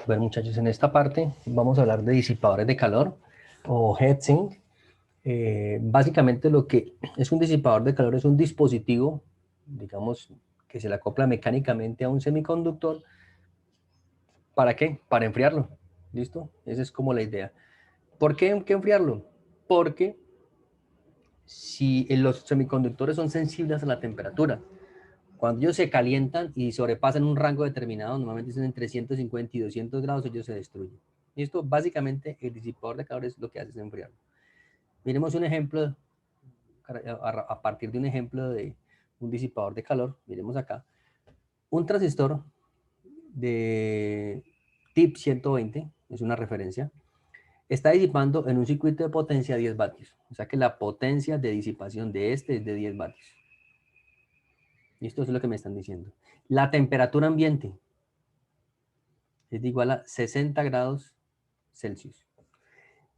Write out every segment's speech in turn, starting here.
Bueno, muchachos, en esta parte vamos a hablar de disipadores de calor o heatsink. Básicamente lo que es un disipador de calor es un dispositivo, digamos, que se le acopla mecánicamente a un semiconductor. ¿Para qué? Para enfriarlo. ¿Listo? Esa es como la idea. ¿Por qué hay que enfriarlo? Porque si los semiconductores son sensibles a la temperatura, cuando ellos se calientan y sobrepasan un rango determinado, normalmente son entre 150 y 200 grados, ellos se destruyen. Y esto básicamente el disipador de calor es lo que hace es enfriarlo. Miremos un ejemplo, a partir de un ejemplo de un disipador de calor, miremos acá, un transistor de tip 120, es una referencia, está disipando en un circuito de potencia 10 vatios. O sea que la potencia de disipación de este es de 10 vatios. Y esto es lo que me están diciendo. La temperatura ambiente es igual a 60 grados Celsius.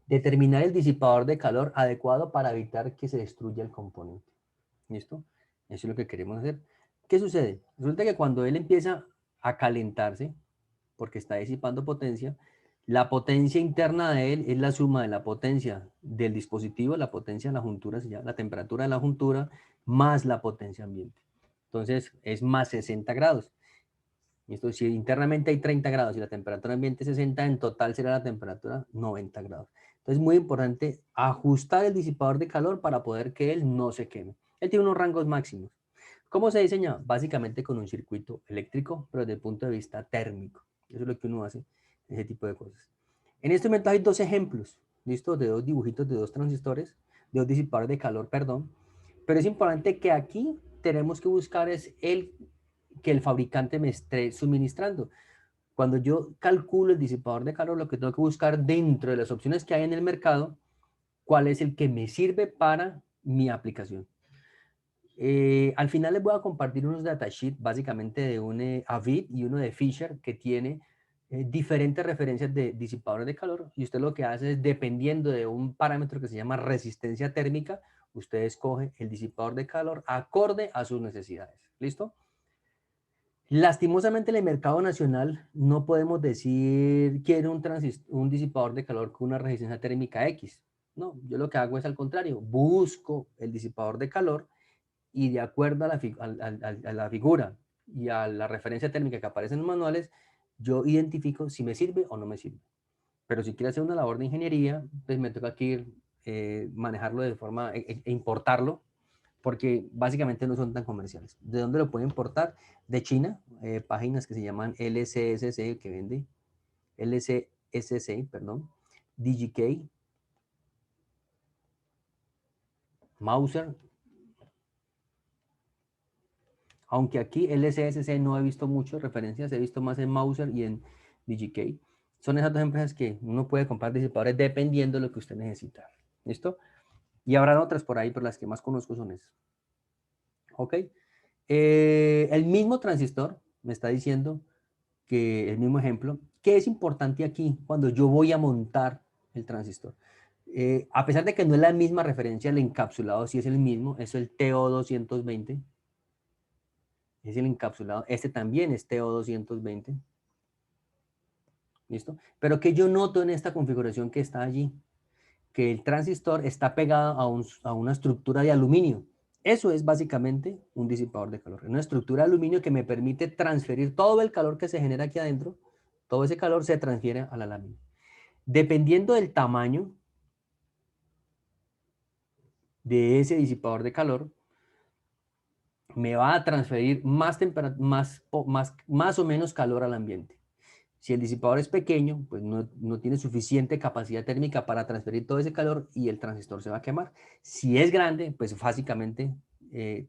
Determinar el disipador de calor adecuado para evitar que se destruya el componente. ¿Listo? Eso es lo que queremos hacer. ¿Qué sucede? Resulta que cuando él empieza a calentarse, porque está disipando potencia, la potencia interna de él es la suma de la potencia del dispositivo, la potencia de la juntura, se llama la temperatura de la juntura, más la potencia ambiente. Entonces es más 60 grados. Esto, si internamente hay 30 grados y la temperatura ambiente es 60, en total será la temperatura 90 grados. Entonces es muy importante ajustar el disipador de calor para poder que él no se queme. Él tiene unos rangos máximos. ¿Cómo se diseña? Básicamente con un circuito eléctrico, pero desde el punto de vista térmico. Eso es lo que uno hace, ese tipo de cosas. En este momento hay dos ejemplos, ¿listo? De dos dibujitos de dos transistores, de dos disipadores de calor, perdón. Pero es importante que aquí tenemos que buscar es que el fabricante me esté suministrando. Cuando yo calculo el disipador de calor, lo que tengo que buscar dentro de las opciones que hay en el mercado, cuál es el que me sirve para mi aplicación. Al final les voy a compartir unos datasheets, básicamente de un Avid y uno de Fisher, que tiene diferentes referencias de disipadores de calor, y usted lo que hace es, dependiendo de un parámetro que se llama resistencia térmica, usted escoge el disipador de calor acorde a sus necesidades. ¿Listo? Lastimosamente en el mercado nacional no podemos decir quiero un disipador de calor con una resistencia térmica X. No, yo lo que hago es al contrario, busco el disipador de calor y de acuerdo a la figura y a la referencia térmica que aparece en los manuales, yo identifico si me sirve o no me sirve. Pero si quiero hacer una labor de ingeniería, pues me toca aquí manejarlo de forma, importarlo, porque básicamente no son tan comerciales. ¿De dónde lo pueden importar? De China, páginas que se llaman LCSC, que vende, LCSC, perdón, DGK, Mouser, aunque aquí LCSC no he visto muchas referencias, he visto más en Mouser y en DGK. Son esas dos empresas que uno puede comprar disipadores dependiendo de lo que usted necesita. ¿Listo? Y habrán otras por ahí, pero las que más conozco son esas. ¿Ok? El mismo transistor me está diciendo que el mismo ejemplo, ¿qué es importante aquí cuando yo voy a montar el transistor? A pesar de que no es la misma referencia, el encapsulado sí es el mismo, es el TO220, es el encapsulado, este también es TO220, ¿listo? Pero que yo noto en esta configuración que está allí, que el transistor está pegado a una estructura de aluminio. Eso es básicamente un disipador de calor. Una estructura de aluminio que me permite transferir todo el calor que se genera aquí adentro, todo ese calor se transfiere a la lámina. Dependiendo del tamaño de ese disipador de calor, me va a transferir más o menos calor al ambiente. Si el disipador es pequeño, pues no tiene suficiente capacidad térmica para transferir todo ese calor y el transistor se va a quemar. Si es grande, pues básicamente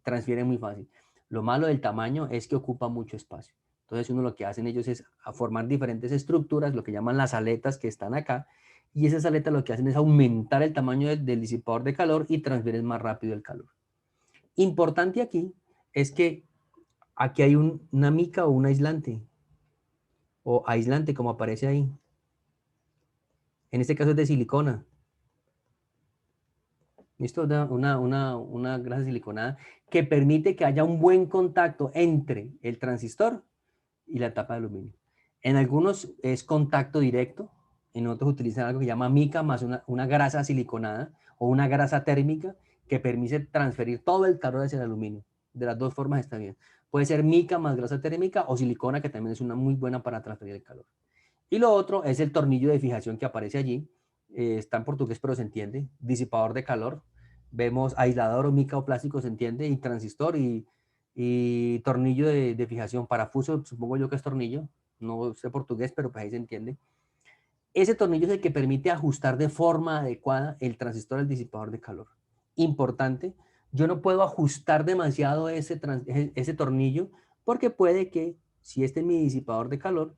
transfiere muy fácil. Lo malo del tamaño es que ocupa mucho espacio. Entonces uno lo que hacen ellos es formar diferentes estructuras, lo que llaman las aletas que están acá, y esas aletas lo que hacen es aumentar el tamaño del disipador de calor y transfieren más rápido el calor. Importante aquí es que aquí hay una mica o un aislante, o aislante como aparece ahí. En este caso es de silicona. ¿Listo? Una grasa siliconada que permite que haya un buen contacto entre el transistor y la tapa de aluminio. En algunos es contacto directo, en otros utilizan algo que llama mica más una grasa siliconada o una grasa térmica que permite transferir todo el calor hacia el aluminio. De las dos formas está bien. Puede ser mica más grasa térmica o silicona, que también es una muy buena para transferir el calor. Y lo otro es el tornillo de fijación que aparece allí. Está en portugués, pero se entiende. Disipador de calor. Vemos aislador o mica o plástico, se entiende, y transistor y tornillo de fijación. Parafuso, supongo yo que es tornillo. No sé portugués, pero pues ahí se entiende. Ese tornillo es el que permite ajustar de forma adecuada el transistor al disipador de calor. Importante, yo no puedo ajustar demasiado ese tornillo porque puede que, si este es mi disipador de calor,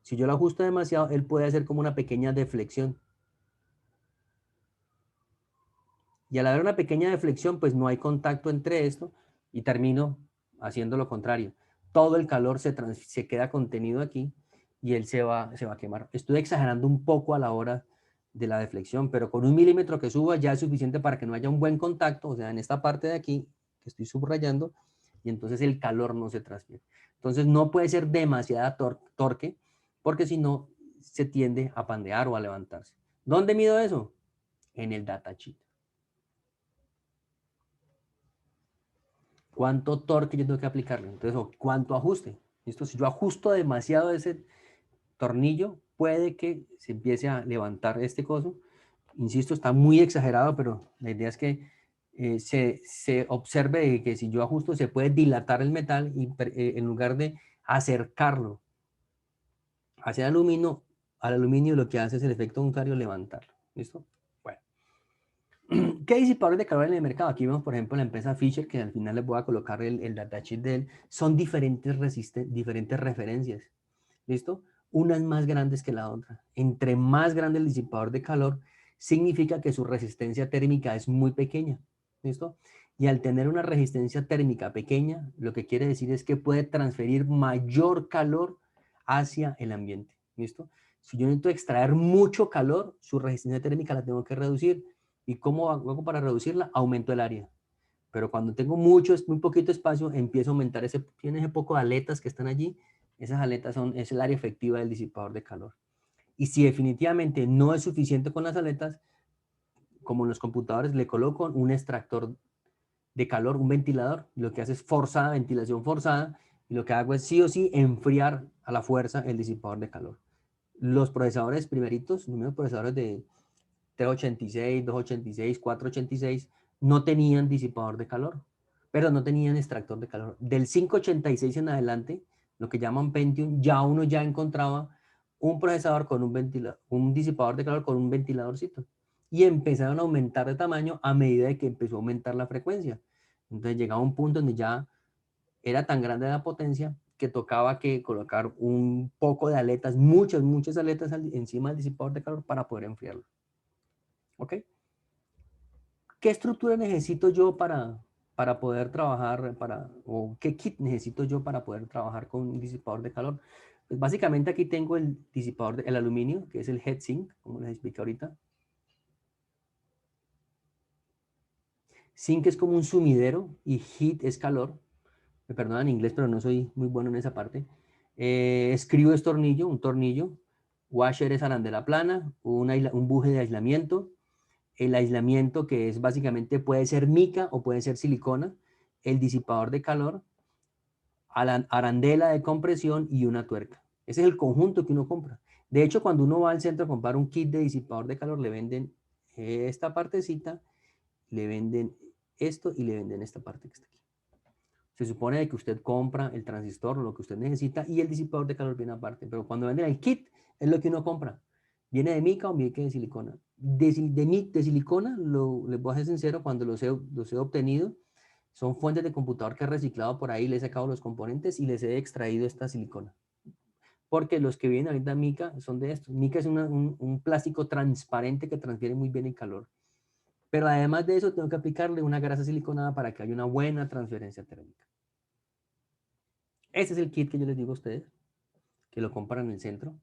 si yo lo ajusto demasiado, él puede hacer como una pequeña deflexión. Y al haber una pequeña deflexión, pues no hay contacto entre esto y termino haciendo lo contrario. Todo el calor se queda contenido aquí y él se va a quemar. Estoy exagerando un poco a la hora de la deflexión, pero con 1 milímetro que suba ya es suficiente para que no haya un buen contacto, o sea, en esta parte de aquí que estoy subrayando, y entonces el calor no se transfiere. Entonces no puede ser demasiada torque, porque si no se tiende a pandear o a levantarse. ¿Dónde mido eso? En el datasheet. ¿Cuánto torque yo tengo que aplicarle? Entonces, ¿cuánto ajuste? ¿Listo? Si yo ajusto demasiado ese tornillo, puede que se empiece a levantar este coso. Insisto, está muy exagerado, pero la idea es que se observe que si yo ajusto se puede dilatar el metal y en lugar de acercarlo hacia el aluminio, al aluminio lo que hace es el efecto contrario, levantarlo. ¿Listo? Bueno. ¿Qué disipadores de calor en el mercado? Aquí vemos, por ejemplo, la empresa Fisher, que al final les voy a colocar el datasheet de él. Son diferentes referencias. ¿Listo? Unas más grandes que la otra. Entre más grande el disipador de calor, significa que su resistencia térmica es muy pequeña. ¿Listo? Y al tener una resistencia térmica pequeña, lo que quiere decir es que puede transferir mayor calor hacia el ambiente. ¿Listo? Si yo necesito extraer mucho calor, su resistencia térmica la tengo que reducir. ¿Y cómo hago para reducirla? Aumento el área. Pero cuando tengo muy poquito espacio, empiezo a aumentar tiene ese poco de aletas que están allí. Esas aletas es el área efectiva del disipador de calor. Y si definitivamente no es suficiente con las aletas, como en los computadores, le coloco un extractor de calor, un ventilador. Lo que hace es ventilación forzada. Y lo que hago es sí o sí enfriar a la fuerza el disipador de calor. Los procesadores primeritos, los procesadores de 386, 286, 486, no tenían disipador de calor, pero no tenían extractor de calor. Del 586 en adelante, lo que llaman Pentium, ya uno ya encontraba un procesador con un disipador de calor con un ventiladorcito. Y empezaron a aumentar de tamaño a medida de que empezó a aumentar la frecuencia. Entonces llegaba un punto donde ya era tan grande la potencia que tocaba que colocar un poco de aletas, muchas aletas encima del disipador de calor para poder enfriarlo. ¿Ok? ¿Qué estructura necesito yo para poder trabajar, o qué kit necesito yo para poder trabajar con un disipador de calor? Pues básicamente aquí tengo el disipador, el aluminio, que es el heatsink, como les expliqué ahorita. Sink es como un sumidero y heat es calor. Me perdonan en inglés, pero no soy muy bueno en esa parte. Screw es tornillo, un tornillo. Washer es arandela plana, un buje de aislamiento. El aislamiento, que es básicamente puede ser mica o puede ser silicona, el disipador de calor, arandela de compresión y una tuerca. Ese es el conjunto que uno compra. De hecho, cuando uno va al centro a comprar un kit de disipador de calor, le venden esta partecita, le venden esto y le venden esta parte que está aquí. Se supone que usted compra el transistor, lo que usted necesita, y el disipador de calor viene aparte. Pero cuando venden el kit, es lo que uno compra. ¿Viene de mica o viene de silicona? De silicona, les voy a ser sincero, cuando los he obtenido, son fuentes de computador que he reciclado por ahí, les he sacado los componentes y les he extraído esta silicona. Porque los que vienen ahorita mica son de estos. Mica es un plástico transparente que transfiere muy bien el calor. Pero además de eso, tengo que aplicarle una grasa siliconada para que haya una buena transferencia térmica. Ese es el kit que yo les digo a ustedes, que lo compran en el centro.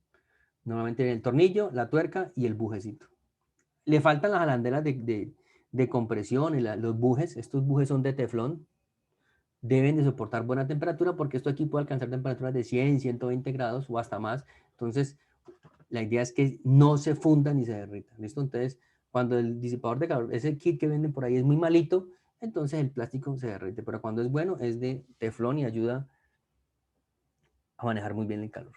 Normalmente el tornillo, la tuerca y el bujecito. Le faltan las alandelas de compresión, los bujes. Estos bujes son de teflón. deben de soportar buena temperatura porque esto aquí puede alcanzar temperaturas de 100, 120 grados o hasta más. Entonces, la idea es que no se fundan ni se derritan, ¿listo? Entonces, cuando el disipador de calor, ese kit que venden por ahí es muy malito, entonces el plástico se derrite, pero cuando es bueno es de teflón y ayuda a manejar muy bien el calor.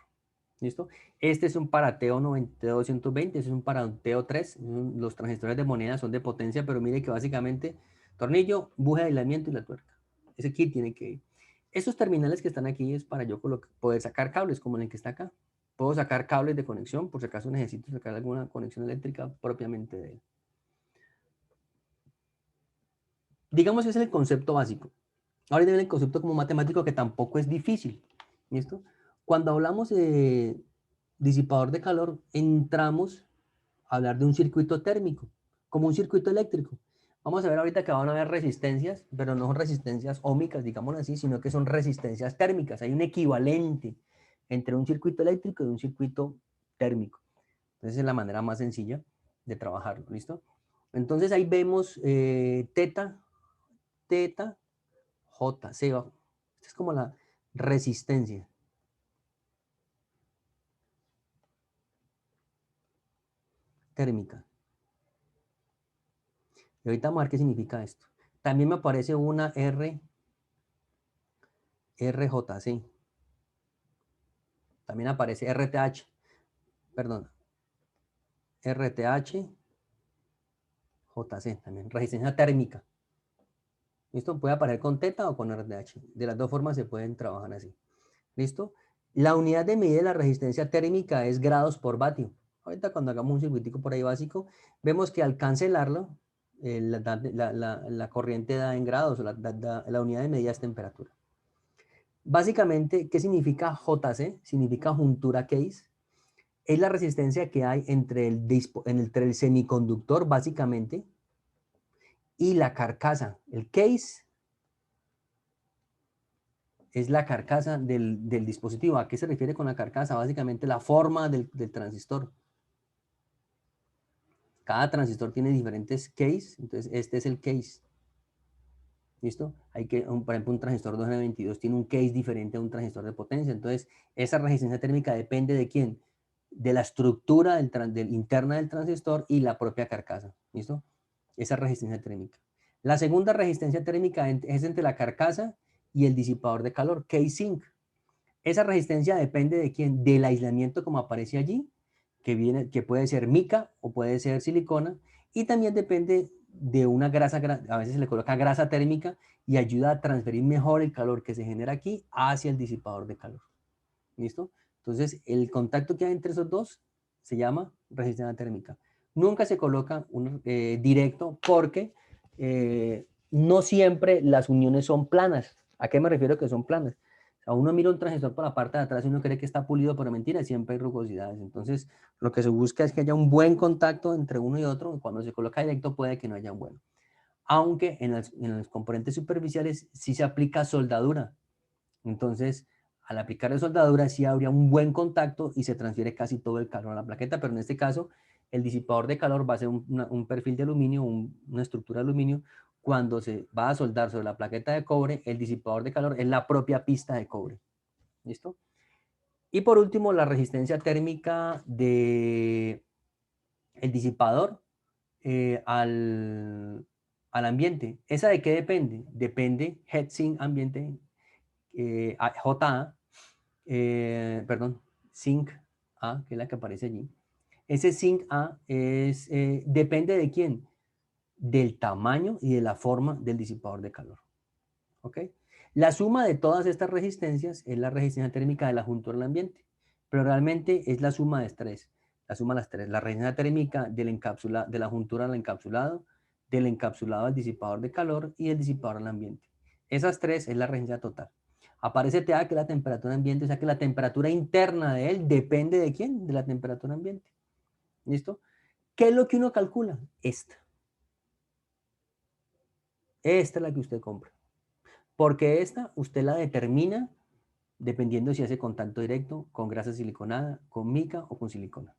¿Listo? Este es un Parateo 9220, este es un Parateo 3, los transistores de moneda son de potencia, pero mire que básicamente tornillo, buje de aislamiento y la tuerca. Ese kit tiene que ir. Estos terminales que están aquí es para yo poder sacar cables, como el que está acá. Puedo sacar cables de conexión, por si acaso necesito sacar alguna conexión eléctrica propiamente de él. Digamos que ese es el concepto básico. Ahora viene el concepto como matemático que tampoco es difícil. ¿Listo? Cuando hablamos de disipador de calor, entramos a hablar de un circuito térmico, como un circuito eléctrico. Vamos a ver ahorita que van a haber resistencias, pero no son resistencias óhmicas, digamos así, sino que son resistencias térmicas. Hay un equivalente entre un circuito eléctrico y un circuito térmico. Entonces es la manera más sencilla de trabajarlo, ¿listo? Entonces ahí vemos teta, teta, J, C. Esta es como la resistencia térmica. Y ahorita vamos a ver qué significa esto. También me aparece una RJC. También aparece RTH. Perdón. RTH, JC también. Resistencia térmica. ¿Listo? Puede aparecer con teta o con RTH. De las dos formas se pueden trabajar así. ¿Listo? La unidad de medida de la resistencia térmica es grados por vatio. Ahorita cuando hagamos un circuitico por ahí básico, vemos que al cancelarlo, la corriente da en grados, la unidad de medida es temperatura. Básicamente, ¿qué significa JC? Significa juntura case. Es la resistencia que hay entre el semiconductor, básicamente, y la carcasa. El case es la carcasa del dispositivo. ¿A qué se refiere con la carcasa? Básicamente la forma del transistor. Cada transistor tiene diferentes case, entonces este es el case. ¿Listo? Por ejemplo, un transistor 2N22 tiene un case diferente a un transistor de potencia. Entonces, esa resistencia térmica depende de quién, de la estructura interna del transistor y la propia carcasa. ¿Listo? Esa resistencia térmica. La segunda resistencia térmica es entre la carcasa y el disipador de calor, K-Sink. Esa resistencia depende de quién, del aislamiento como aparece allí, que puede ser mica o puede ser silicona, y también depende de una grasa, a veces se le coloca grasa térmica y ayuda a transferir mejor el calor que se genera aquí hacia el disipador de calor. ¿Listo? Entonces, el contacto que hay entre esos dos se llama resistencia térmica. Nunca se coloca directo porque no siempre las uniones son planas. ¿A qué me refiero que son planas? A uno mira un transistor por la parte de atrás y uno cree que está pulido, pero mentira, siempre hay rugosidades. Entonces, lo que se busca es que haya un buen contacto entre uno y otro. Cuando se coloca directo puede que no haya un bueno. Aunque en los componentes superficiales sí se aplica soldadura. Entonces, al aplicarle soldadura sí habría un buen contacto y se transfiere casi todo el calor a la plaqueta, pero en este caso el disipador de calor va a ser un perfil de aluminio, una estructura de aluminio. Cuando se va a soldar sobre la plaqueta de cobre, el disipador de calor es la propia pista de cobre. ¿Listo? Y por último, la resistencia térmica del disipador al ambiente. ¿Esa de qué depende? Depende heatsink ambiente, JA, perdón, zinc A, que es la que aparece allí. Ese zinc A depende de quién, del tamaño y de la forma del disipador de calor. ¿Ok? La suma de todas estas resistencias es la resistencia térmica de la juntura al ambiente, pero realmente es la suma de tres. La suma de las tres, la resistencia térmica de la juntura al encapsulado, del encapsulado al disipador de calor y el disipador al ambiente. Esas tres es la resistencia total. Aparece TA, que es la temperatura ambiente, o sea que la temperatura interna de él depende de quién, de la temperatura ambiente. ¿Listo? ¿Qué es lo que uno calcula? Esta. Esta es la que usted compra. Porque esta usted la determina dependiendo si hace contacto directo con grasa siliconada, con mica o con silicona.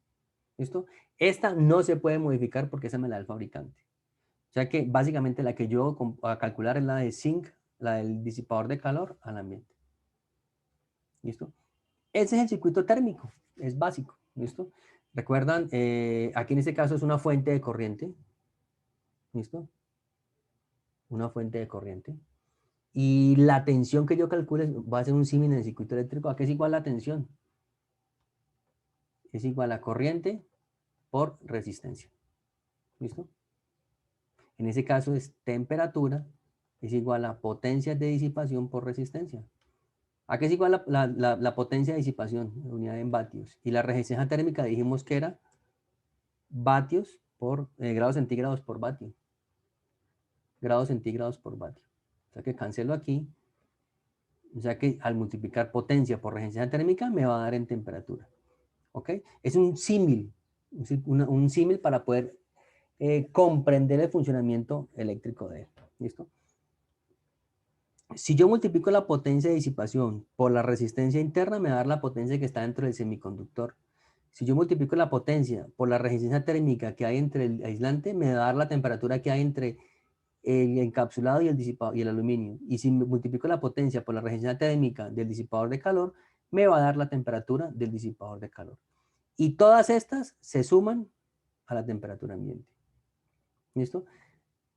¿Listo? Esta no se puede modificar porque esa me la da el fabricante. O sea que básicamente la que yo a calcular es la de zinc la del disipador de calor al ambiente. ¿Listo? Ese es el circuito térmico, es básico. ¿Listo? Recuerdan, aquí en este caso es una fuente de corriente. ¿Listo? Una fuente de corriente. Y la tensión que yo calcule va a ser un símil en el circuito eléctrico. ¿A qué es igual la tensión? Es igual a corriente por resistencia. ¿Listo? En ese caso es temperatura es igual a potencia de disipación por resistencia. ¿A qué es igual la potencia de disipación? Unidad en vatios. Y la resistencia térmica dijimos que era vatios por grados centígrados por vatio. Grados centígrados por vatio. O sea que cancelo aquí. O sea que al multiplicar potencia por resistencia térmica me va a dar en temperatura. ¿Ok? Es un símil. Un símil para poder comprender el funcionamiento eléctrico de él. ¿Listo? Si yo multiplico la potencia de disipación por la resistencia interna, me va a dar la potencia que está dentro del semiconductor. Si yo multiplico la potencia por la resistencia térmica que hay entre el aislante, me va a dar la temperatura que hay entre el encapsulado y el disipado y el aluminio. Y si multiplico la potencia por la resistencia térmica del disipador de calor, me va a dar la temperatura del disipador de calor. Y todas estas se suman a la temperatura ambiente. ¿Listo?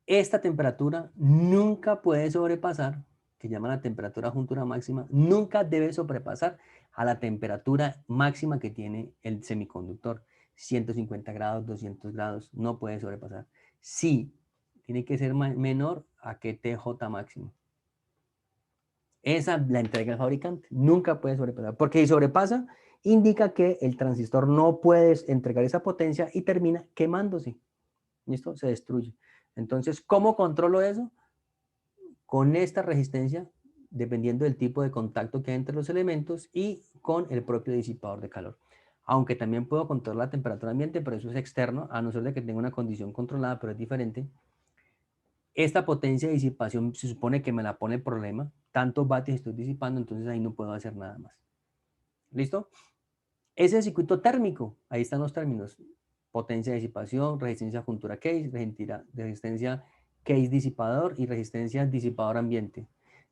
Esta temperatura nunca puede sobrepasar, que llama la temperatura juntura máxima, nunca debe sobrepasar a la temperatura máxima que tiene el semiconductor. 150 grados, 200 grados, no puede sobrepasar. Sí, tiene que ser menor a que TJ máximo. Esa la entrega el fabricante, nunca puede sobrepasar, porque si sobrepasa, indica que el transistor no puede entregar esa potencia y termina quemándose. ¿Listo? Se destruye. Entonces, ¿cómo controlo eso? Con esta resistencia, dependiendo del tipo de contacto que hay entre los elementos y con el propio disipador de calor. Aunque también puedo controlar la temperatura ambiente, pero eso es externo, a no ser de que tenga una condición controlada, pero es diferente. Esta potencia de disipación se supone que me la pone el problema. Tantos vatios estoy disipando, entonces ahí no puedo hacer nada más. ¿Listo? Ese es el circuito térmico. Ahí están los términos. Potencia de disipación, resistencia juntura case, resistencia case disipador y resistencia disipador ambiente.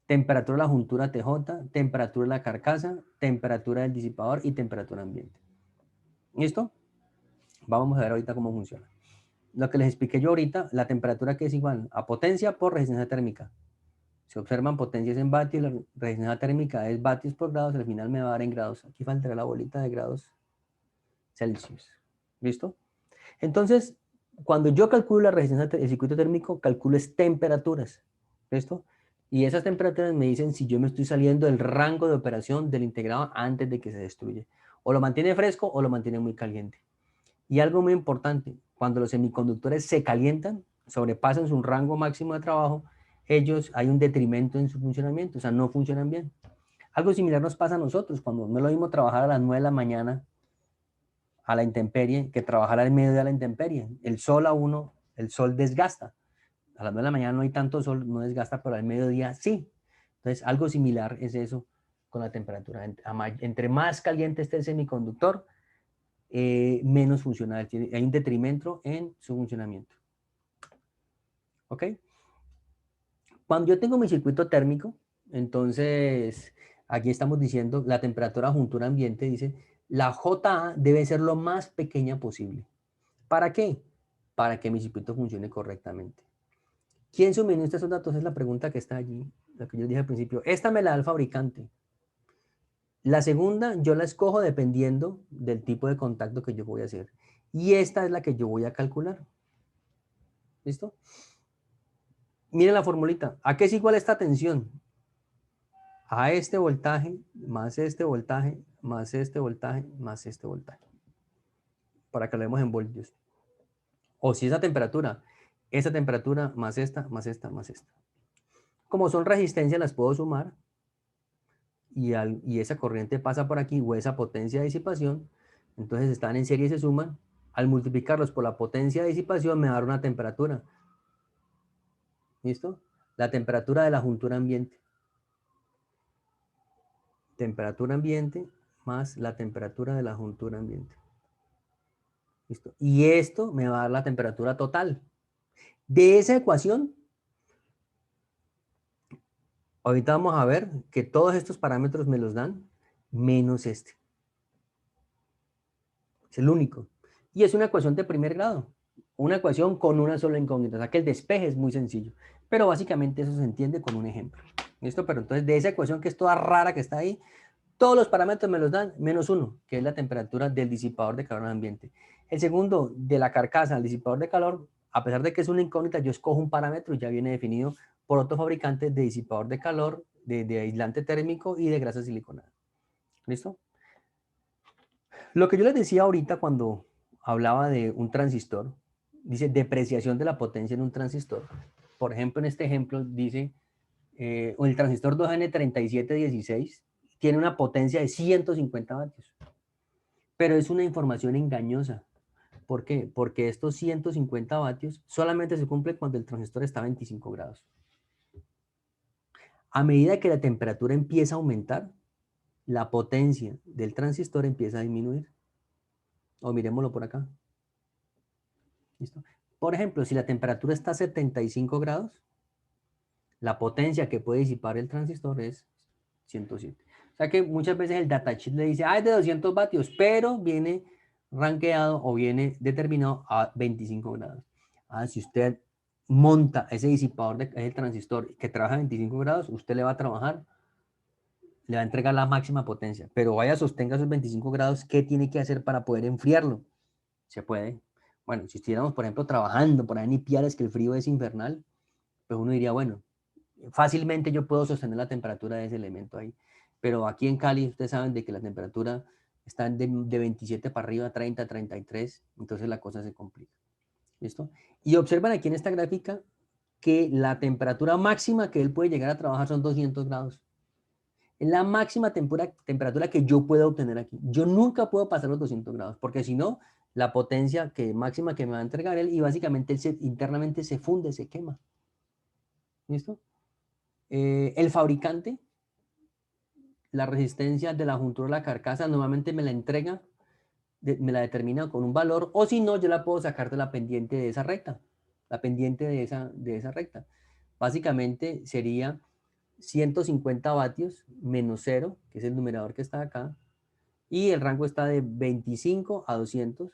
Temperatura de la juntura TJ, temperatura de la carcasa, temperatura del disipador y temperatura ambiente. ¿Listo? Vamos a ver ahorita cómo funciona. Lo que les expliqué yo ahorita, la temperatura que es igual a potencia por resistencia térmica. Se observan potencias en vatios, la resistencia térmica es vatios por grados, al final me va a dar en grados. Aquí faltará la bolita de grados Celsius. ¿Listo? Entonces, cuando yo calculo la resistencia del circuito térmico, calculo temperaturas. ¿Listo? Y esas temperaturas me dicen si yo me estoy saliendo del rango de operación del integrado antes de que se destruya. O lo mantiene fresco o lo mantiene muy caliente. Y algo muy importante, cuando los semiconductores se calientan, sobrepasan su rango máximo de trabajo, ellos hay un detrimento en su funcionamiento, o sea, no funcionan bien. Algo similar nos pasa a nosotros, cuando no es lo mismo trabajar a las 9 de la mañana a la intemperie que trabajar al medio de la intemperie. El sol a uno, el sol desgasta. A las 9 de la mañana no hay tanto sol, no desgasta, pero al mediodía sí. Entonces, algo similar es eso con la temperatura. Entre más caliente esté el semiconductor, menos funcional. Hay un detrimento en su funcionamiento. ¿Ok? Cuando yo tengo mi circuito térmico, entonces aquí estamos diciendo la temperatura juntura ambiente, dice, la JA debe ser lo más pequeña posible. ¿Para qué? Para que mi circuito funcione correctamente. ¿Quién suministra esos datos? Es la pregunta que está allí, la que yo dije al principio. Esta me la da el fabricante. La segunda yo la escojo dependiendo del tipo de contacto que yo voy a hacer. Y esta es la que yo voy a calcular. ¿Listo? Miren la formulita. ¿A qué es igual esta tensión? A este voltaje, más este voltaje, más este voltaje, más este voltaje. Para que lo vemos en voltios. O si esa temperatura más esta, más esta, más esta. Como son resistencias, las puedo sumar. Y esa corriente pasa por aquí, o esa potencia de disipación. Entonces están en serie y se suman. Al multiplicarlos por la potencia de disipación me va a dar una temperatura. ¿Listo? La temperatura de la juntura ambiente. Temperatura ambiente más la temperatura de la juntura ambiente. ¿Listo? Y esto me va a dar la temperatura total. De esa ecuación, Ahorita vamos a ver que todos estos parámetros me los dan menos este. Es el único. Y es una ecuación de primer grado. Una ecuación con una sola incógnita. O sea que el despeje es muy sencillo. Pero básicamente eso se entiende con un ejemplo. ¿Listo? Pero entonces de esa ecuación que es toda rara que está ahí, todos los parámetros me los dan menos uno, que es la temperatura del disipador de calor en el ambiente. El segundo, de la carcasa al disipador de calor, a pesar de que es una incógnita, yo escojo un parámetro y ya viene definido por otros fabricantes de disipador de calor, de aislante térmico y de grasa siliconada. ¿Listo? Lo que yo les decía ahorita cuando hablaba de un transistor, dice depreciación de la potencia en un transistor. Por ejemplo, en este ejemplo dice, el transistor 2N3716 tiene una potencia de 150 vatios, pero es una información engañosa. ¿Por qué? Porque estos 150 vatios solamente se cumplen cuando el transistor está a 25 grados. A medida que la temperatura empieza a aumentar, la potencia del transistor empieza a disminuir. O miremoslo por acá. ¿Listo? Por ejemplo, si la temperatura está a 75 grados, la potencia que puede disipar el transistor es 107. O sea que muchas veces el datasheet le dice, ah, es de 200 vatios, pero viene rankeado o viene determinado a 25 grados. Ah, si usted monta ese disipador ese transistor que trabaja a 25 grados, usted le va a trabajar, le va a entregar la máxima potencia, pero vaya, sostenga esos 25 grados, ¿qué tiene que hacer para poder enfriarlo? Se puede. Bueno, si estuviéramos, por ejemplo, trabajando por ahí en Ipiales, que el frío es infernal, pues uno diría, bueno, fácilmente yo puedo sostener la temperatura de ese elemento ahí. Pero aquí en Cali, ustedes saben de que la temperatura está de 27 para arriba, 30, 33, entonces la cosa se complica. ¿Listo? Y observan aquí en esta gráfica que la temperatura máxima que él puede llegar a trabajar son 200 grados. Es la máxima temperatura que yo puedo obtener aquí. Yo nunca puedo pasar los 200 grados, porque si no, la potencia máxima que me va a entregar él, y básicamente él internamente se funde, se quema. ¿Listo? El fabricante, la resistencia de la juntura de la carcasa, normalmente me la entrega, me la determina con un valor, o si no, yo la puedo sacar de la pendiente de esa recta, la pendiente de esa recta. Básicamente sería 150 vatios menos 0, que es el numerador que está acá, y el rango está de 25 a 200.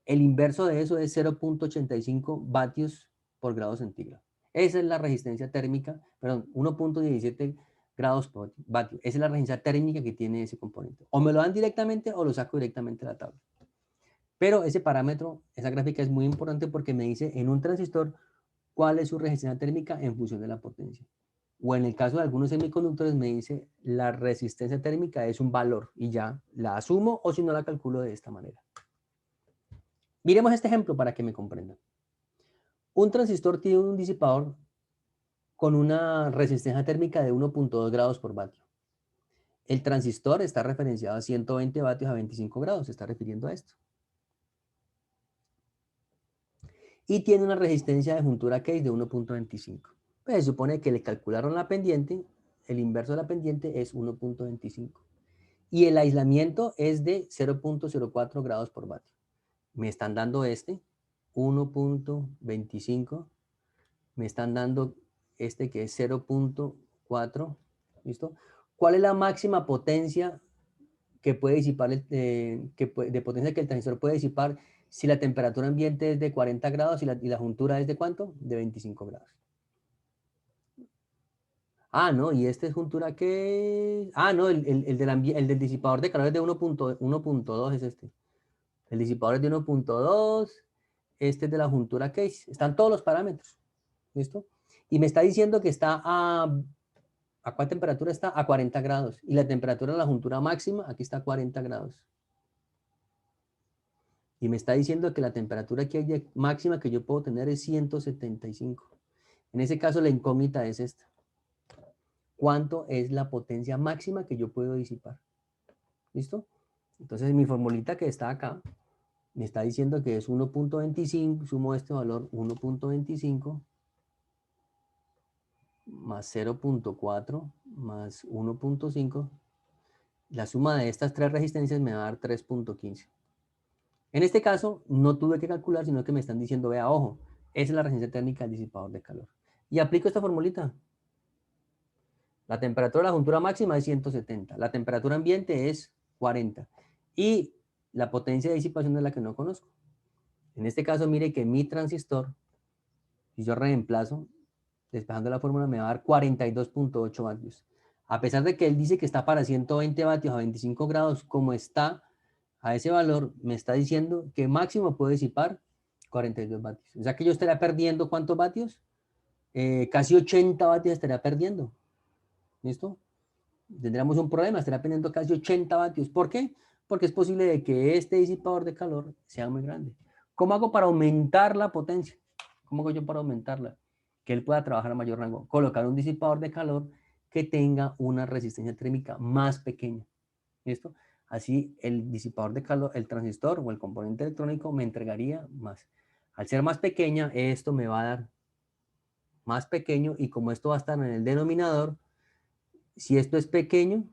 El inverso de eso es 0.85 vatios por grado centígrado. Esa es la resistencia térmica, perdón, 1.17 grados por vatio. Esa es la resistencia térmica que tiene ese componente. O me lo dan directamente o lo saco directamente de la tabla. Pero ese parámetro, esa gráfica es muy importante porque me dice en un transistor cuál es su resistencia térmica en función de la potencia. O en el caso de algunos semiconductores me dice la resistencia térmica es un valor y ya la asumo o si no la calculo de esta manera. Miremos este ejemplo para que me comprendan. Un transistor tiene un disipador con una resistencia térmica de 1.2 grados por vatio. El transistor está referenciado a 120 vatios a 25 grados, se está refiriendo a esto. Y tiene una resistencia de juntura case de 1.25. Pues se supone que le calcularon la pendiente, el inverso de la pendiente es 1.25. Y el aislamiento es de 0.04 grados por vatio. Me están dando 1.25. Me están dando que es 0.4. ¿Listo? ¿Cuál es la máxima potencia que puede disipar, de potencia que el transistor puede disipar si la temperatura ambiente es de 40 grados y la juntura es de cuánto? De 25 grados. Ah, no, y este es juntura que... Ah, no, el del disipador de calor es de 1.2 es este. El disipador es de 1.2, este es de la juntura case. Están todos los parámetros. ¿Listo? Y me está diciendo que está ¿a cuál temperatura está? A 40 grados. Y la temperatura de la juntura máxima, aquí está a 40 grados. Y me está diciendo que la temperatura que hay máxima que yo puedo tener es 175. En ese caso, la incógnita es esta. ¿Cuánto es la potencia máxima que yo puedo disipar? ¿Listo? Entonces, mi formulita que está acá me está diciendo que es 1.25, sumo este valor 1.25 más 0.4 más 1.5. La suma de estas tres resistencias me va a dar 3.15. En este caso, no tuve que calcular, sino que me están diciendo, vea, ojo, esa es la resistencia térmica del disipador de calor. Y aplico esta formulita. La temperatura de la juntura máxima es 170. La temperatura ambiente es 40. Y la potencia de disipación es la que no conozco. En este caso, mire que mi transistor, si yo reemplazo, despejando la fórmula, me va a dar 42.8 vatios. A pesar de que él dice que está para 120 vatios a 25 grados, como está a ese valor, me está diciendo que máximo puede disipar 42 vatios. O sea que yo estaría perdiendo, ¿cuántos vatios? Casi 80 vatios estaría perdiendo. ¿Listo? Tendríamos un problema, estaría perdiendo casi 80 vatios. ¿Por qué? Porque es posible de que este disipador de calor sea muy grande. ¿Cómo hago para aumentar la potencia? ¿Cómo hago yo para aumentarla? Que él pueda trabajar a mayor rango. Colocar un disipador de calor que tenga una resistencia térmica más pequeña. ¿Listo? Así el disipador de calor, el transistor o el componente electrónico me entregaría más. Al ser más pequeña, esto me va a dar más pequeño y como esto va a estar en el denominador, si esto es pequeño,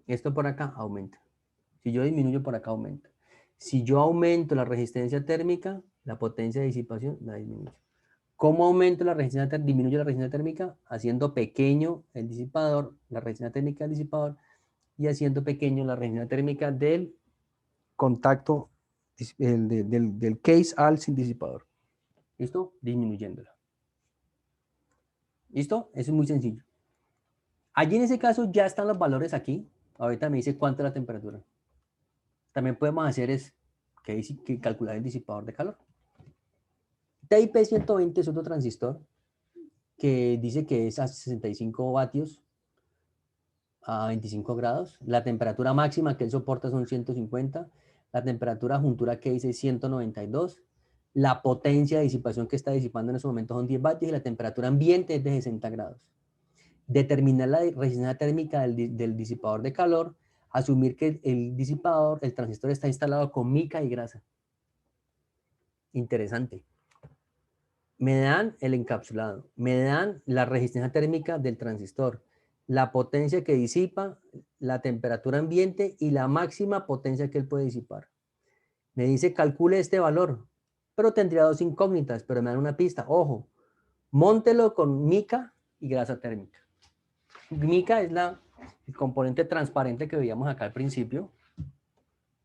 esto por acá aumenta. Si yo disminuyo por acá, aumenta. Si yo aumento la resistencia térmica, la potencia de disipación la disminuyo. ¿Cómo aumento la resistencia térmica? Disminuyo la resistencia térmica haciendo pequeño el disipador, la resistencia térmica del disipador, y haciendo pequeño la resistencia térmica del contacto, del case al sin disipador. ¿Listo? Disminuyéndola. ¿Listo? Eso es muy sencillo. Allí en ese caso ya están los valores aquí. Ahorita me dice cuánto es la temperatura. También podemos hacer es que calcular el disipador de calor. TIP120 es otro transistor que dice que es a 65 vatios a 25 grados. La temperatura máxima que él soporta son 150. La temperatura juntura que dice 192. La potencia de disipación que está disipando en ese momento son 10 vatios y la temperatura ambiente es de 60 grados. Determinar la resistencia térmica del disipador de calor, asumir que el disipador, el transistor está instalado con mica y grasa. Interesante. Me dan el encapsulado, me dan la resistencia térmica del transistor, la potencia que disipa, la temperatura ambiente y la máxima potencia que él puede disipar. Me dice calcule este valor, pero tendría dos incógnitas, pero me dan una pista. Ojo, móntelo con mica y grasa térmica. Mica es el componente transparente que veíamos acá al principio,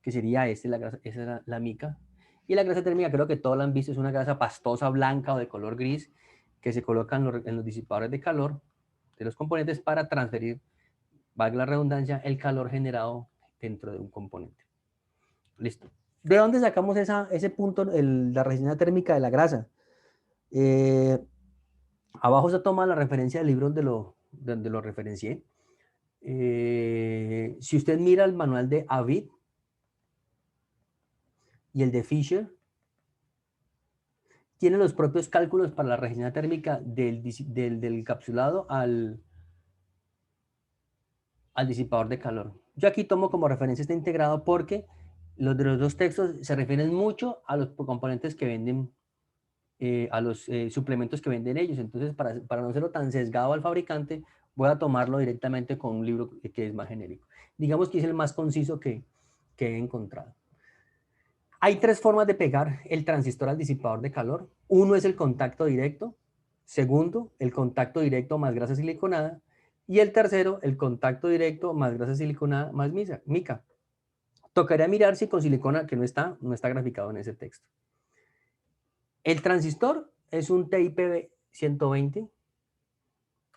que sería esa es la mica. Y la grasa térmica, creo que todos la han visto, es una grasa pastosa, blanca o de color gris, que se coloca en los disipadores de calor de los componentes para transferir, valga la redundancia, el calor generado dentro de un componente. Listo. ¿De dónde sacamos ese punto, la resistencia térmica de la grasa? Abajo se toma la referencia del libro donde lo referencié. Si usted mira el manual de Avid y el de Fisher, tiene los propios cálculos para la resistencia térmica del encapsulado al disipador de calor. Yo aquí tomo como referencia este integrado porque los de los dos textos se refieren mucho a los componentes que venden, a los suplementos que venden ellos. Entonces, para no serlo tan sesgado al fabricante, voy a tomarlo directamente con un libro que es más genérico. Digamos que es el más conciso que he encontrado. Hay tres formas de pegar el transistor al disipador de calor. Uno es el contacto directo. Segundo, el contacto directo más grasa siliconada. Y el tercero, el contacto directo más grasa siliconada más mica. Tocaría mirar si con silicona, que no está graficado en ese texto. El transistor es un TIP120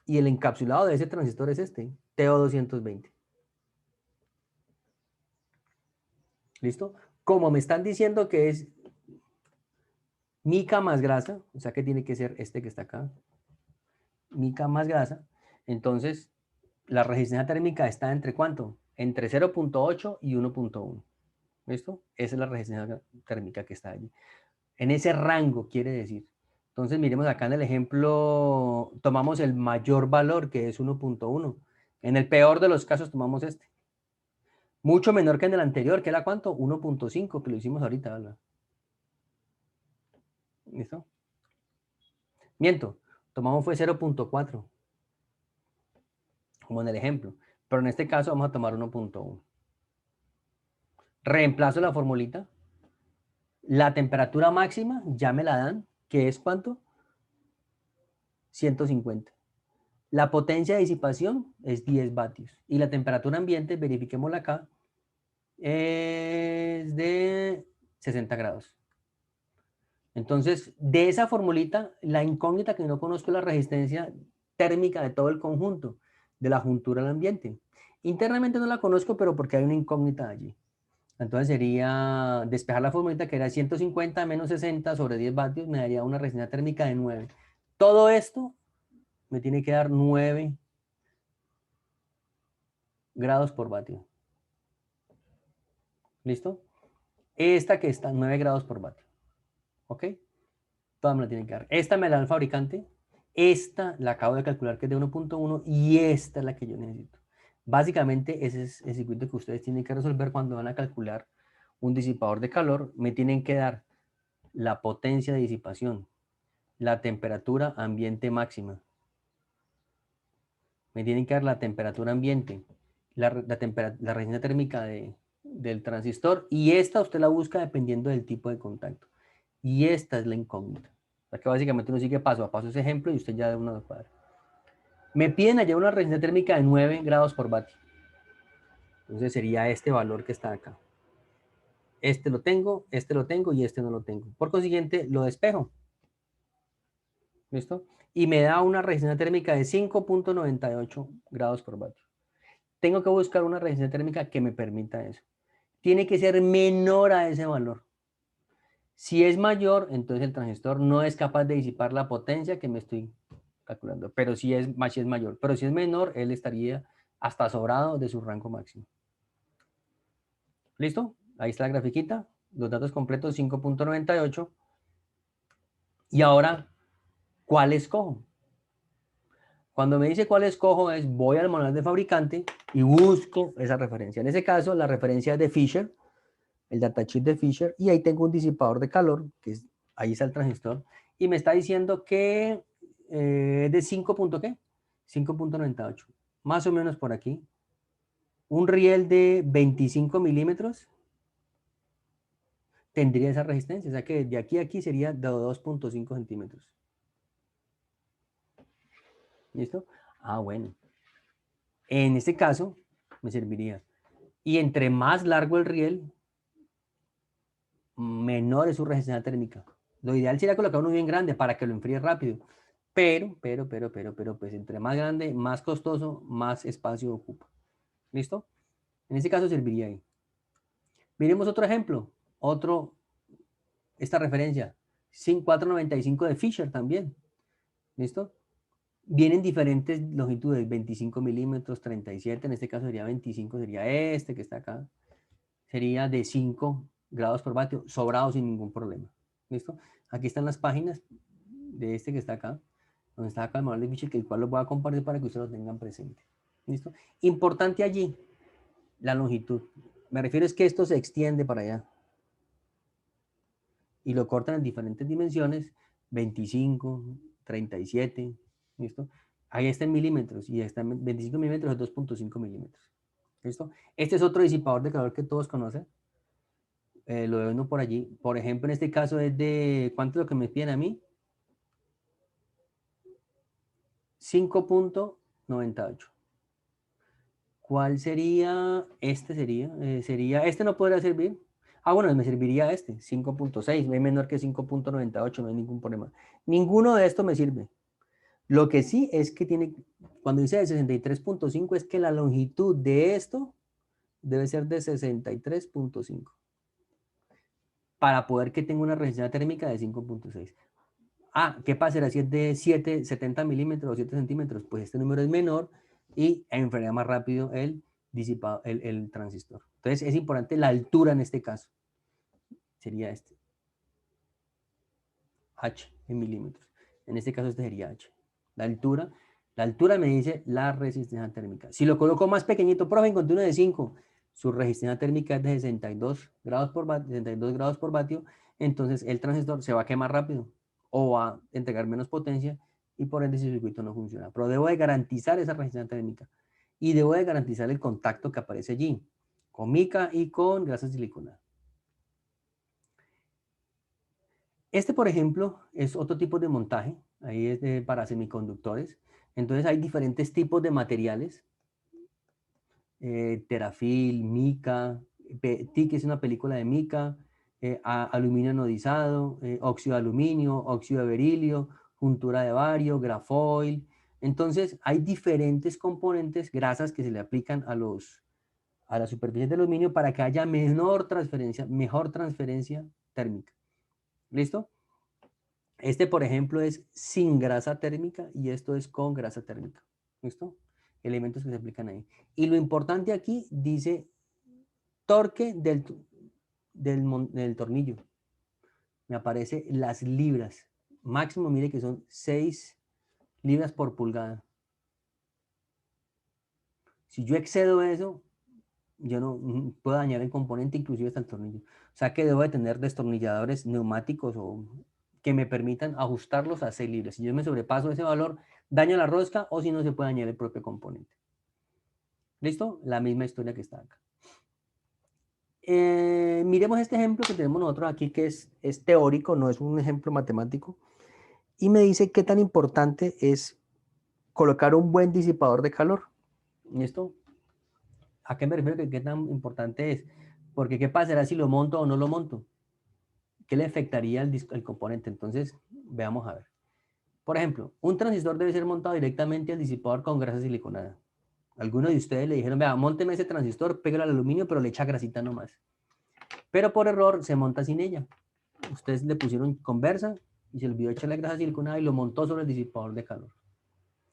y el encapsulado de ese transistor es este, TO220. ¿Listo? Como me están diciendo que es mica más grasa, o sea que tiene que ser este que está acá, mica más grasa, entonces la resistencia térmica está entre ¿cuánto? Entre 0.8 y 1.1. ¿Listo? Esa es la resistencia térmica que está allí. En ese rango quiere decir. Entonces miremos acá en el ejemplo, tomamos el mayor valor que es 1.1. En el peor de los casos tomamos este. Mucho menor que en el anterior, que era ¿cuánto? 1.5, que lo hicimos ahorita, ¿verdad? ¿Listo? Miento, tomamos fue 0.4, como en el ejemplo. Pero en este caso vamos a tomar 1.1. Reemplazo la formulita. La temperatura máxima ya me la dan, que es ¿cuánto? 150. La potencia de disipación es 10 vatios. Y la temperatura ambiente, verifiquémosla acá, es de 60 grados. Entonces, de esa formulita, la incógnita que no conozco es la resistencia térmica de todo el conjunto, de la juntura al ambiente. Internamente no la conozco, pero porque hay una incógnita allí. Entonces sería despejar la formulita que era 150 menos 60 sobre 10 vatios, me daría una resistencia térmica de 9. Todo esto me tiene que dar 9 grados por vatio. ¿Listo? Esta que está 9 grados por vatio. ¿Ok? Toda me la tiene que dar. Esta me la da el fabricante. Esta la acabo de calcular que es de 1.1 y esta es la que yo necesito. Básicamente ese es el circuito que ustedes tienen que resolver cuando van a calcular un disipador de calor. Me tienen que dar la potencia de disipación, la temperatura ambiente máxima. Me tienen que dar la temperatura ambiente, la resistencia térmica del transistor y esta usted la busca dependiendo del tipo de contacto. Y esta es la incógnita. O sea que básicamente uno sigue paso a paso ese ejemplo y usted ya de una cuadra. Me piden allá una resistencia térmica de 9 grados por vatio. Entonces sería este valor que está acá. Este lo tengo y este no lo tengo. Por consiguiente, lo despejo. ¿Listo? Y me da una resistencia térmica de 5.98 grados por vatio. Tengo que buscar una resistencia térmica que me permita eso. Tiene que ser menor a ese valor. Si es mayor, entonces el transistor no es capaz de disipar la potencia que me estoy calculando. Pero si es mayor. Pero si es menor, él estaría hasta sobrado de su rango máximo. ¿Listo? Ahí está la grafiquita. Los datos completos 5.98. Y ahora, ¿cuál escojo? Cuando me dice cuál escojo es, voy al manual de fabricante y busco esa referencia. En ese caso, la referencia es de Fisher, el datasheet de Fisher, y ahí tengo un disipador de calor, que es, ahí está el transistor, y me está diciendo que es de 5.98, más o menos por aquí. Un riel de 25 milímetros tendría esa resistencia, o sea que de aquí a aquí sería de 2.5 centímetros. ¿Listo? Ah, bueno. En este caso, me serviría. Y entre más largo el riel, menor es su resistencia térmica. Lo ideal sería colocar uno bien grande para que lo enfríe rápido. Pero, pues entre más grande, más costoso, más espacio ocupa. ¿Listo? En este caso serviría ahí. Miremos otro ejemplo. Esta referencia. 495 de Fisher también. ¿Listo? Vienen diferentes longitudes, 25 milímetros, 37, en este caso sería 25, sería este que está acá. Sería de 5 grados por vatio, sobrado sin ningún problema. ¿Listo? Aquí están las páginas de este que está acá, donde está acá el manual de Fisher, que el cual lo voy a compartir para que ustedes lo tengan presente. ¿Listo? Importante allí, la longitud. Me refiero es que esto se extiende para allá. Y lo cortan en diferentes dimensiones, 25, 37, ¿listo? Ahí está en milímetros, y está en 25 milímetros es 2.5 milímetros. ¿Listo? Este es otro disipador de calor que todos conocen. Lo veo uno por allí. Por ejemplo, en este caso es de, ¿cuánto es lo que me piden a mí? 5.98. ¿Cuál sería? Este sería, este no podría servir. Ah, bueno, me serviría este, 5.6, es menor que 5.98, no hay ningún problema. Ninguno de estos me sirve. Lo que sí es que tiene, cuando dice de 63.5 es que la longitud de esto debe ser de 63.5 para poder que tenga una resistencia térmica de 5.6. Ah, ¿qué pasará si es de 70 milímetros o 7 centímetros? Pues este número es menor y enfriaría más rápido el transistor. Entonces es importante la altura en este caso. Sería este. H en milímetros. En este caso este sería H. La altura me dice la resistencia térmica. Si lo coloco más pequeñito, profe, encontré uno de 5. Su resistencia térmica es de 62 grados por vatio. Entonces el transistor se va a quemar rápido o va a entregar menos potencia y por ende ese circuito no funciona. Pero debo de garantizar esa resistencia térmica y debo de garantizar el contacto que aparece allí con mica y con grasa siliconada. Este, por ejemplo, es otro tipo de montaje, ahí es para semiconductores. Entonces hay diferentes tipos de materiales, terafil, mica, TIC es una película de mica, aluminio anodizado, óxido de aluminio, óxido de berilio, juntura de bario, grafoil. Entonces hay diferentes componentes, grasas que se le aplican a las superficies de aluminio para que haya mejor transferencia térmica. ¿Listo? Este, por ejemplo, es sin grasa térmica y esto es con grasa térmica. ¿Listo? Elementos que se aplican ahí. Y lo importante aquí dice torque del tornillo. Me aparece las libras. Máximo, mire que son 6 libras por pulgada. Si yo excedo eso, yo no puedo dañar el componente, inclusive hasta el tornillo. O sea que debo de tener destornilladores neumáticos o que me permitan ajustarlos a 6 libras. Si yo me sobrepaso ese valor, daño la rosca o si no se puede dañar el propio componente. ¿Listo? La misma historia que está acá. Miremos este ejemplo que tenemos nosotros aquí, que es teórico, no es un ejemplo matemático. Y me dice qué tan importante es colocar un buen disipador de calor. ¿Listo? ¿A qué me refiero que qué tan importante es? Porque ¿qué pasará si lo monto o no lo monto? ¿Qué le afectaría al componente? Entonces, veamos a ver. Por ejemplo, un transistor debe ser montado directamente al disipador con grasa siliconada. Algunos de ustedes le dijeron, vea, mónteme ese transistor, pégalo al aluminio, pero le echa grasita nomás. Pero por error se monta sin ella. Ustedes le pusieron conversa y se olvidó echarle grasa siliconada y lo montó sobre el disipador de calor.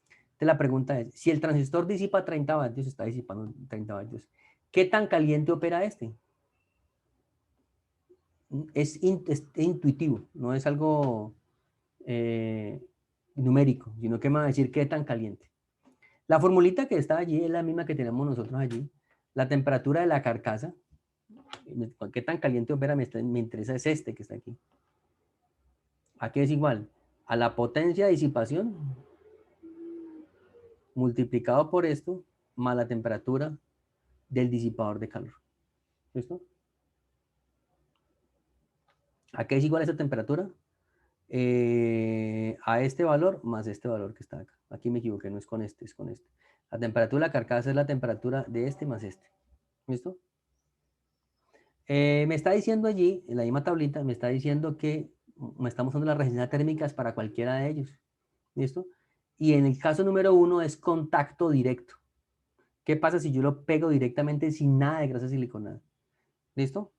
Entonces la pregunta es, si el transistor disipa 30 vatios, está disipando 30 vatios, ¿qué tan caliente opera este? Es intuitivo, no es algo numérico, sino que me va a decir qué tan caliente. La formulita que está allí es la misma que tenemos nosotros allí. La temperatura de la carcasa, qué tan caliente opera, me interesa es este que está aquí. Aquí es igual a la potencia de disipación multiplicado por esto más la temperatura del disipador de calor. ¿Listo? ¿A qué es igual esa temperatura? A este valor más este valor que está acá. Aquí me equivoqué, no es con este, es con este. La temperatura de la carcasa es la temperatura de este más este. ¿Listo? Me está diciendo allí, en la misma tablita, me está diciendo que me está mostrando las resistencias térmicas para cualquiera de ellos. ¿Listo? Y en el caso número 1 es contacto directo. ¿Qué pasa si yo lo pego directamente sin nada de grasa siliconada? ¿Listo?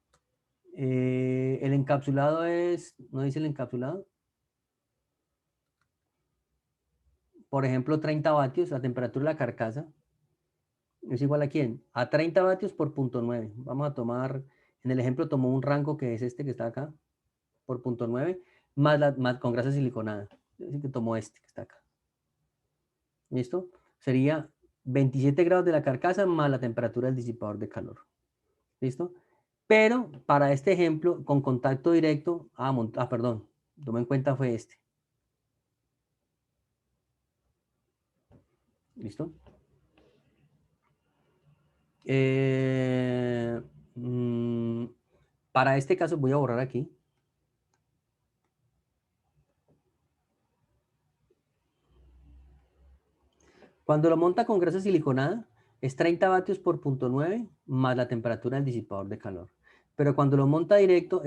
El encapsulado es, ¿no dice el encapsulado? Por ejemplo, 30 vatios, la temperatura de la carcasa es igual a quién? A 30 vatios por 0.9. Vamos a tomar, en el ejemplo tomó un rango que es este que está acá, por 0.9, más con grasa siliconada. Es decir, que tomó este que está acá. ¿Listo? Sería 27 grados de la carcasa más la temperatura del disipador de calor. ¿Listo? Pero para este ejemplo, con contacto directo, perdón, toma en cuenta fue este. ¿Listo? Eh, mm, para este caso voy a borrar aquí. Cuando lo monta con grasa siliconada, es 30 vatios por 0.9 más la temperatura del disipador de calor. Pero cuando lo monta directo,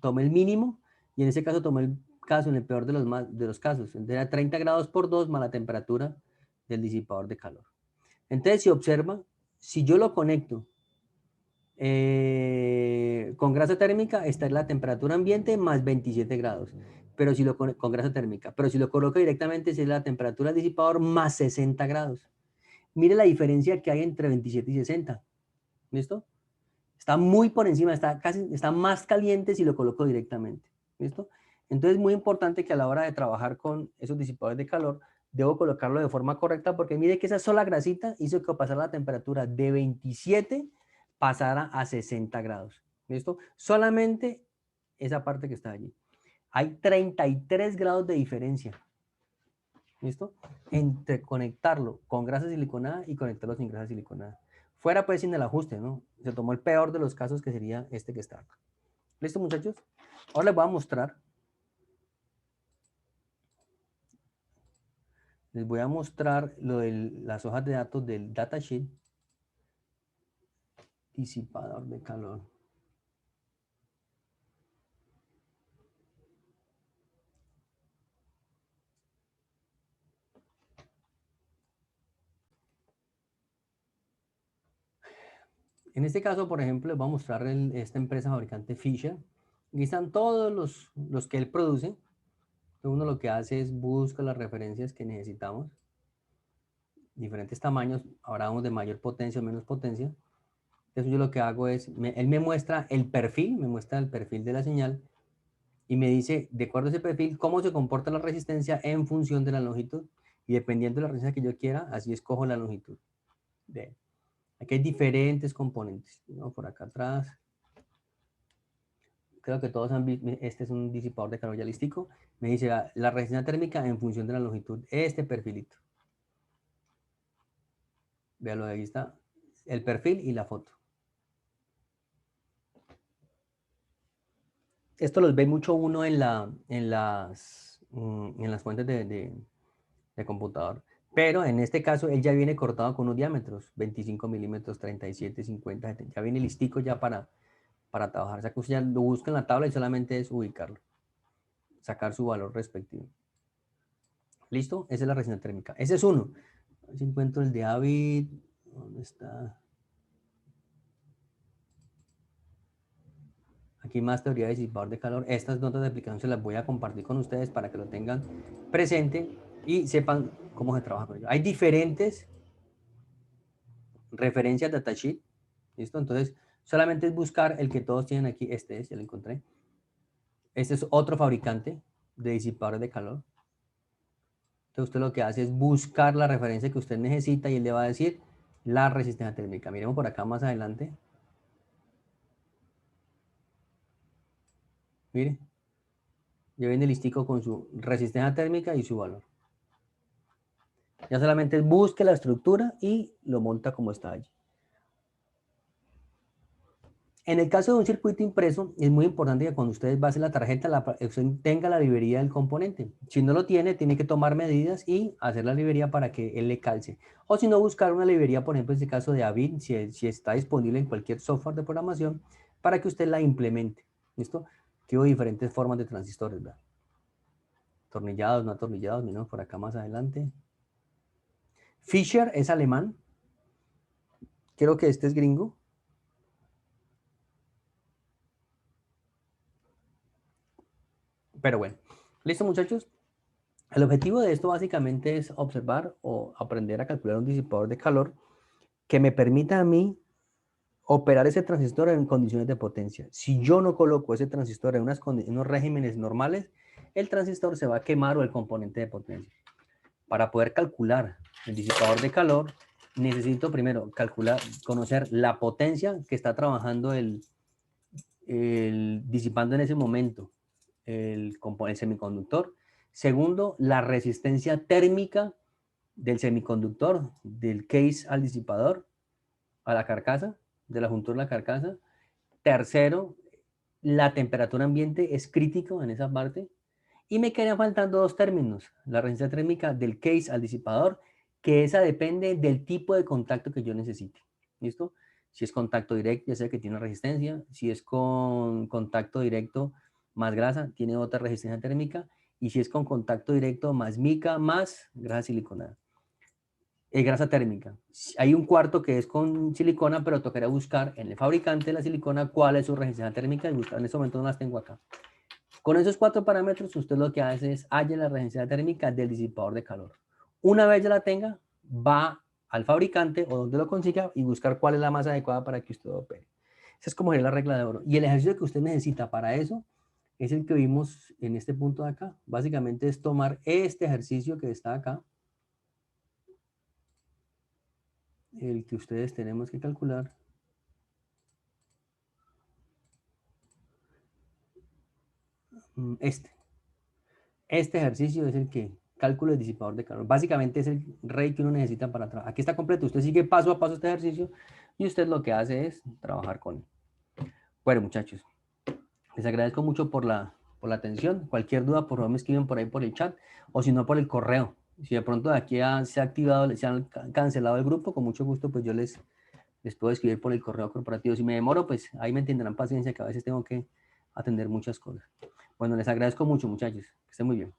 toma el mínimo y en ese caso toma el caso en el peor de los casos. Entonces era 30 grados por 2 más la temperatura del disipador de calor. Entonces, si observa, si yo lo conecto con grasa térmica, esta es la temperatura ambiente más 27 grados. Pero si lo con grasa térmica. Pero si lo coloco directamente, es la temperatura del disipador más 60 grados. Mire la diferencia que hay entre 27 y 60. ¿Listo? Está muy por encima, está más caliente si lo coloco directamente. ¿Listo? Entonces es muy importante que a la hora de trabajar con esos disipadores de calor, debo colocarlo de forma correcta porque mire que esa sola grasita hizo que pasara la temperatura de 27 pasara a 60 grados. ¿Listo? Solamente esa parte que está allí. Hay 33 grados de diferencia. ¿Listo? Entre conectarlo con grasa siliconada y conectarlo sin grasa siliconada. Fuera pues sin el ajuste, ¿no? Se tomó el peor de los casos que sería este que está acá. ¿Listo, muchachos? Ahora les voy a mostrar les voy a mostrar lo de las hojas de datos del datasheet. Disipador de calor. En este caso, por ejemplo, les voy a mostrar esta empresa fabricante Fisher. Aquí están todos los que él produce. Uno lo que hace es busca las referencias que necesitamos. Diferentes tamaños. Ahora vamos de mayor potencia o menos potencia. Entonces yo lo que hago es, él me muestra el perfil, de la señal y me dice, de acuerdo a ese perfil, cómo se comporta la resistencia en función de la longitud. Y dependiendo de la resistencia que yo quiera, así escojo la longitud. Bien. Aquí hay diferentes componentes, ¿no? Por acá atrás. Creo que todos han visto, este es un disipador de calor dialístico. Me dice la resistencia térmica en función de la longitud. Este perfilito. Véalo, ahí está el perfil y la foto. Esto los ve mucho uno en las fuentes de computador. Pero en este caso, él ya viene cortado con unos diámetros, 25 milímetros, 37, 50, 70. Ya viene listico ya para trabajar. O sea, que usted ya lo busca en la tabla y solamente es ubicarlo. Sacar su valor respectivo. ¿Listo? Esa es la resistencia térmica. Ese es uno. A ver si encuentro el de Avid. ¿Dónde está? Aquí más teoría de disipador de calor. Estas notas de aplicación se las voy a compartir con ustedes para que lo tengan presente y sepan cómo se trabaja con ello. Hay diferentes referencias de datasheet. ¿Listo? Entonces, solamente es buscar el que todos tienen aquí. Este es, ya lo encontré. Este es otro fabricante de disipadores de calor. Entonces, usted lo que hace es buscar la referencia que usted necesita y él le va a decir la resistencia térmica. Miremos por acá más adelante. Mire, ya viene listico con su resistencia térmica y su valor. Ya solamente busque la estructura y lo monta como está allí. En el caso de un circuito impreso, es muy importante que cuando ustedes basen la tarjeta, usted tenga la librería del componente. Si no lo tiene, tiene que tomar medidas y hacer la librería para que él le calce. O si no, buscar una librería, por ejemplo, en este caso de Avid, si está disponible en cualquier software de programación, para que usted la implemente. ¿Listo? Aquí hay diferentes formas de transistores, ¿verdad? Atornillados, no atornillados, miremos por acá más adelante. Fisher es alemán. Creo que este es gringo. Pero bueno, listo muchachos. El objetivo de esto básicamente es observar o aprender a calcular un disipador de calor que me permita a mí operar ese transistor en condiciones de potencia. Si yo no coloco ese transistor en unos regímenes normales, el transistor se va a quemar o el componente de potencia. Para poder calcular el disipador de calor, necesito primero conocer la potencia que está trabajando disipando en ese momento el semiconductor. Segundo, la resistencia térmica del semiconductor, del case al disipador, a la carcasa, de la juntura a la carcasa. Tercero, la temperatura ambiente es crítico en esa parte. Y me quedan faltando dos términos. La resistencia térmica del case al disipador, que esa depende del tipo de contacto que yo necesite. ¿Listo? Si es contacto directo, ya sé que tiene una resistencia. Si es con contacto directo más grasa, tiene otra resistencia térmica. Y si es con contacto directo más mica más grasa siliconada. Grasa térmica. Hay un cuarto que es con silicona, pero tocaría buscar en el fabricante de la silicona cuál es su resistencia térmica y buscar. En este momento no las tengo acá. Con esos cuatro parámetros, usted lo que hace es hallar la resistencia térmica del disipador de calor. Una vez ya la tenga, va al fabricante o donde lo consiga y buscar cuál es la más adecuada para que usted opere. Esa es como la regla de oro. Y el ejercicio que usted necesita para eso es el que vimos en este punto de acá. Básicamente es tomar este ejercicio que está acá, el que ustedes tenemos que calcular. Este ejercicio es el que cálculo del disipador de calor. Básicamente es el rey que uno necesita para trabajar. Aquí está completo. Usted sigue paso a paso este ejercicio y usted lo que hace es trabajar con él. Bueno, muchachos, les agradezco mucho por la atención. Cualquier duda, por favor, me escriben por ahí por el chat o si no, por el correo. Si de pronto de aquí se ha activado, se han cancelado el grupo, con mucho gusto, pues yo les puedo escribir por el correo corporativo. Si me demoro, pues ahí me tendrán paciencia, que a veces tengo que atender muchas cosas. Bueno, les agradezco mucho, muchachos. Que estén muy bien.